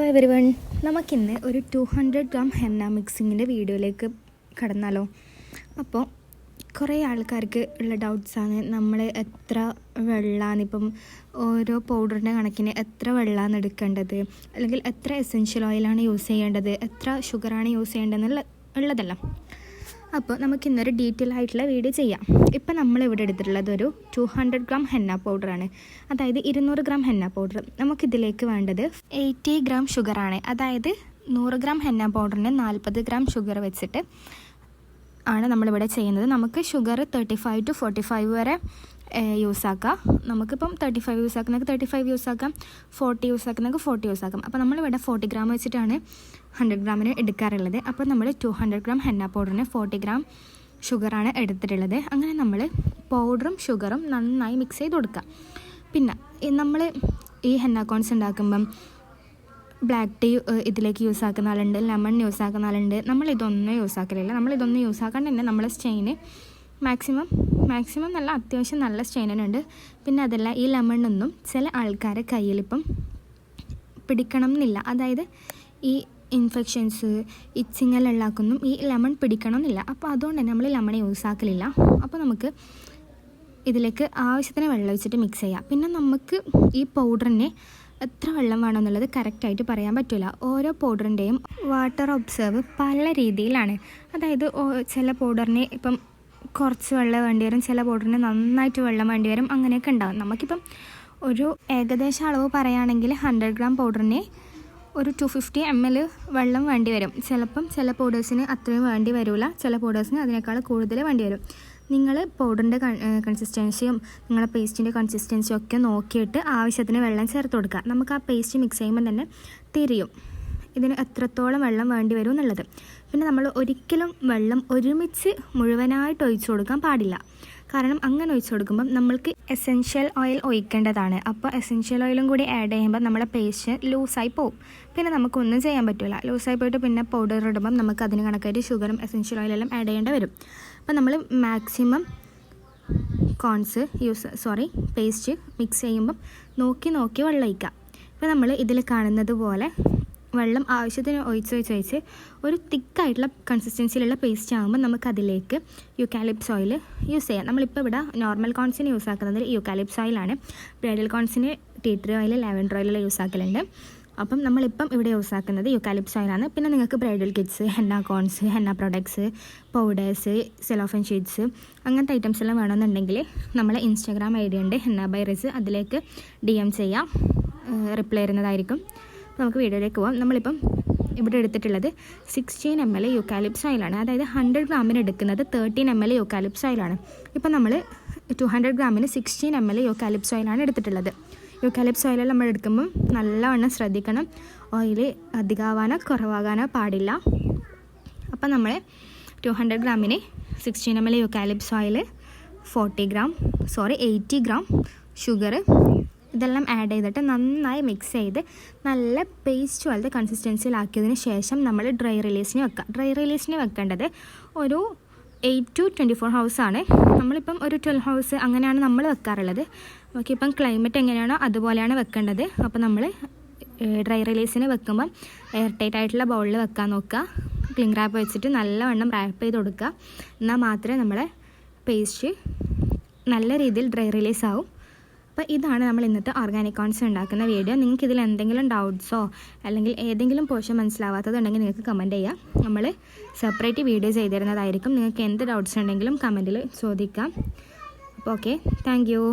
Every one, നമുക്കിന്ന് ഒരു 200 gram henna മിക്സിങ്ങിൻ്റെ വീഡിയോയിലേക്ക് കടന്നാലോ. അപ്പോൾ കുറേ ആൾക്കാർക്ക് ഉള്ള ഡൗട്ട്സാണ്, നമ്മൾ എത്ര വെള്ളമാണ് ഇപ്പം ഓരോ പൗഡറിൻ്റെ കണക്കിന് എത്ര വെള്ളമാണ് എടുക്കേണ്ടത്, അല്ലെങ്കിൽ എത്ര എസെൻഷ്യൽ ഓയിലാണ് യൂസ് ചെയ്യേണ്ടത്, എത്ര ഷുഗറാണ് യൂസ് ചെയ്യേണ്ടതെന്നുള്ള ഉള്ളതല്ല. അപ്പോൾ നമുക്കിന്നൊരു ഡീറ്റെയിൽ ആയിട്ടുള്ള വീഡിയോ ചെയ്യാം. ഇപ്പം നമ്മളിവിടെ എടുത്തിട്ടുള്ളത് ഒരു 200 ഗ്രാം ഹെന്ന പൗഡറാണ്, അതായത് 200 ഗ്രാം ഹെന്ന പൗഡർ. നമുക്കിതിലേക്ക് വേണ്ടത് 80 ഗ്രാം ഷുഗറാണ്, അതായത് 100 ഗ്രാം ഹെന്ന പൗഡറിന് 40 ഗ്രാം ഷുഗർ വെച്ചിട്ട് ആണ് നമ്മളിവിടെ ചെയ്യുന്നത്. നമുക്ക് ഷുഗർ 35 to 45 വരെ യൂസ് ആക്കാം. നമുക്കിപ്പം 35 യൂസ് ആക്കുന്നതൊക്കെ 35 യൂസ് ആക്കാം, 40 യൂസ് ആക്കുന്നതൊക്കെ 40 യൂസ് ആക്കാം. അപ്പോൾ നമ്മളിവിടെ 40 ഗ്രാം വെച്ചിട്ടാണ് 100 ഗ്രാമിന് എടുക്കാറുള്ളത്. അപ്പോൾ നമ്മൾ 200 ഗ്രാം ഹെന്ന പൗഡറിന് 40 ഗ്രാം ഷുഗറാണ് എടുത്തിട്ടുള്ളത്. അങ്ങനെ നമ്മൾ പൗഡറും ഷുഗറും നന്നായി മിക്സ് ചെയ്ത് കൊടുക്കുക. പിന്നെ നമ്മൾ ഈ ഹെന്ന കോൺസ് ഉണ്ടാക്കുമ്പം ബ്ലാക്ക് ടീ ഇതിലേക്ക് യൂസ് ആക്കുന്ന ആളുണ്ട്, ലെമൺ യൂസ് ആക്കുന്ന ആളുണ്ട്. നമ്മളിതൊന്നും യൂസ് ആക്കലില്ല. നമ്മളിതൊന്നും യൂസ് ആക്കാണ്ട് തന്നെ നമ്മളെ സ്റ്റെയിന് മാക്സിമം നല്ല അത്യാവശ്യം നല്ല സ്റ്റെയിനുണ്ട്. പിന്നെ അതല്ല, ഈ ലെമണൊന്നും ചില ആൾക്കാരെ കയ്യിലിപ്പം പിടിക്കണം എന്നില്ല. അതായത് ഈ ഇൻഫെക്ഷൻസ് ഇച്ചിങ്ങലുള്ളാക്കൊന്നും ഈ ലെമൺ പിടിക്കണം എന്നില്ല. അപ്പോൾ അതുകൊണ്ട് തന്നെ നമ്മൾ ലെമൺ യൂസ് ആക്കലില്ല. അപ്പോൾ നമുക്ക് ഇതിലേക്ക് ആവശ്യത്തിന് വെള്ളം ഒഴിച്ചിട്ട് മിക്സ് ചെയ്യാം. പിന്നെ നമുക്ക് ഈ പൗഡറിനെ എത്ര വെള്ളം വേണമെന്നുള്ളത് കറക്റ്റായിട്ട് പറയാൻ പറ്റില്ല. ഓരോ പൗഡറിൻ്റെയും വാട്ടർ ഒബ്സർവ് പല രീതിയിലാണ്. അതായത് ചില പൗഡറിന് ഇപ്പം കുറച്ച് വെള്ളം വേണ്ടി വരും, ചില പൗഡറിന് നന്നായിട്ട് വെള്ളം വേണ്ടി വരും, അങ്ങനെയൊക്കെ ഉണ്ടാകും. നമുക്കിപ്പം ഒരു ഏകദേശ അളവ് പറയുകയാണെങ്കിൽ 100 ഗ്രാം പൗഡറിന് ഒരു 250 ml വെള്ളം വേണ്ടി വരും. ചില പൗഡേഴ്സിന് അത്രയും വേണ്ടി വരില്ല, ചില പൗഡേഴ്സിന് അതിനേക്കാൾ കൂടുതൽ വേണ്ടി വരും. നിങ്ങൾ പൗഡറിൻ്റെ കൺസിസ്റ്റൻസിയും നിങ്ങളുടെ പേസ്റ്റിൻ്റെ കൺസിസ്റ്റൻസിയും ഒക്കെ നോക്കിയിട്ട് ആവശ്യത്തിന് വെള്ളം ചേർത്ത് കൊടുക്കുക. നമുക്ക് ആ പേസ്റ്റ് മിക്സ് ചെയ്യുമ്പോൾ തന്നെ തിരിയും ഇതിന് എത്രത്തോളം വെള്ളം വേണ്ടി വരും എന്നുള്ളത്. പിന്നെ നമ്മൾ ഒരിക്കലും വെള്ളം ഒരുമിച്ച് മുഴുവനായിട്ട് ഒഴിച്ചു കൊടുക്കാൻ പാടില്ല. കാരണം അങ്ങനെ ഒഴിച്ചു കൊടുക്കുമ്പം നമ്മൾക്ക് എസെൻഷ്യൽ ഓയിൽ ഒഴിക്കേണ്ടതാണ്. അപ്പോൾ എസെൻഷ്യൽ ഓയിലും കൂടി ആഡ് ചെയ്യുമ്പോൾ നമ്മുടെ പേസ്റ്റ് ലൂസായി പോവും. പിന്നെ നമുക്കൊന്നും ചെയ്യാൻ പറ്റില്ല. ലൂസായി പോയിട്ട് പിന്നെ പൗഡർ ഇടുമ്പം നമുക്ക് അതിന് കണക്കായിട്ട് ഷുഗറും എസെൻഷ്യൽ ഓയിലെല്ലാം ആഡ് ചെയ്യേണ്ടി വരും. അപ്പോൾ നമ്മൾ മാക്സിമം പേസ്റ്റ് മിക്സ് ചെയ്യുമ്പം നോക്കി വെള്ളം ഒഴിക്കുക. ഇപ്പോൾ നമ്മൾ ഇതിൽ കാണുന്നത് പോലെ വെള്ളം ആവശ്യത്തിന് ഒഴിച്ച് ഒരു തിക്കായിട്ടുള്ള കൺസിസ്റ്റൻസിയിലുള്ള പേസ്റ്റ് ആകുമ്പോൾ നമുക്കതിലേക്ക് യൂക്കാലിപ്സ് ഓയിൽ യൂസ് ചെയ്യാം. നമ്മളിപ്പോൾ ഇവിടെ നോർമൽ കോൺസിന് യൂസ് ആക്കുന്നത് യൂക്കാലിപ്സ് ഓയിലാണ്. ബ്രൈഡൽ കോൺസിന് tea tree oil, lavender oil use ആക്കലുണ്ട്. അപ്പം നമ്മളിപ്പം ഇവിടെ യൂസ് ആക്കുന്നത് യൂക്കാലിപ്സ് ഓയിലാണ്. പിന്നെ നിങ്ങൾക്ക് bridal kits, henna cones, henna products, powders, cellophane sheets അങ്ങനത്തെ ഐറ്റംസ് എല്ലാം വേണമെന്നുണ്ടെങ്കിൽ നമ്മളെ ഇൻസ്റ്റാഗ്രാം ID ഉണ്ട്, ഹെന്ന ബൈ റിസ്, അതിലേക്ക് DM ചെയ്യാം, റിപ്ലൈ ചെയ്യുന്നതായിരിക്കും. നമുക്ക് വീഡിയോയിലേക്ക് പോകാം. നമ്മളിപ്പം ഇവിടെ എടുത്തിട്ടുള്ളത് 16 ml യൂക്കാലിപ്സ് ഓയിലാണ്. അതായത് 100 ഗ്രാമിന് എടുക്കുന്നത് 13 ml യൂക്കാലിപ്സ് ഓയിലാണ്. ഇപ്പം നമ്മൾ 200 ഗ്രാമിന് 16 ml യൂക്കാലിപ്സ് ഓയിലാണ് എടുത്തിട്ടുള്ളത്. യൂക്കാലിപ്സ് ഓയിൽ നമ്മൾ എടുക്കുമ്പം നല്ലവണ്ണം ശ്രദ്ധിക്കണം, ഓയിൽ അധികമാവാനോ കുറവാകാനോ പാടില്ല. അപ്പം നമ്മൾ 200 ഗ്രാമിന് 16 ml യൂക്കാലിപ്സ് ഓയിൽ, 80 ഗ്രാം ഷുഗർ ഇതെല്ലാം ആഡ് ചെയ്തിട്ട് നന്നായി മിക്സ് ചെയ്ത് നല്ല പേസ്റ്റ് പോലത്തെ കൺസിസ്റ്റൻസിയിലാക്കിയതിന് ശേഷം നമ്മൾ ഡ്രൈ റിലീസിന് വെക്കേണ്ടത് ഒരു 8 to 24 hours ആണ്. നമ്മളിപ്പം ഒരു 12 hours അങ്ങനെയാണ് നമ്മൾ വെക്കാറുള്ളത്. നമുക്കിപ്പം ക്ലൈമറ്റ് എങ്ങനെയാണോ അതുപോലെയാണ് വെക്കേണ്ടത്. അപ്പോൾ നമ്മൾ ഡ്രൈ റിലീസിന് വെക്കുമ്പം എയർ ടൈറ്റ് ആയിട്ടുള്ള ബൗളിൽ വെക്കാൻ നോക്കുക. ക്ലിംഗ് റാപ്പ് വെച്ചിട്ട് നല്ലവണ്ണം റാപ്പ് ചെയ്ത് കൊടുക്കുക. എന്നാൽ മാത്രമേ നമ്മളെ പേസ്റ്റ് നല്ല രീതിയിൽ ഡ്രൈ റിലീസ് ആവും. അപ്പോൾ ഇതാണ് നമ്മൾ ഇന്നത്തെ ഓർഗാനിക് കോൺസ് ഉണ്ടാക്കുന്ന വീഡിയോ. നിങ്ങൾക്ക് ഇതിൽ എന്തെങ്കിലും ഡൗട്ട്സോ അല്ലെങ്കിൽ ഏതെങ്കിലും പോർഷൻ മനസ്സിലാവാത്തതുണ്ടെങ്കിൽ നിങ്ങൾക്ക് കമൻറ്റ് ചെയ്യാം. നമ്മൾ സെപ്പറേറ്റ് വീഡിയോ ചെയ്തിരുന്നതായിരിക്കും. നിങ്ങൾക്ക് എന്ത് ഡൗട്ട്സ് ഉണ്ടെങ്കിലും കമൻറ്റിൽ ചോദിക്കാം. അപ്പോൾ ഓക്കെ, താങ്ക് യു.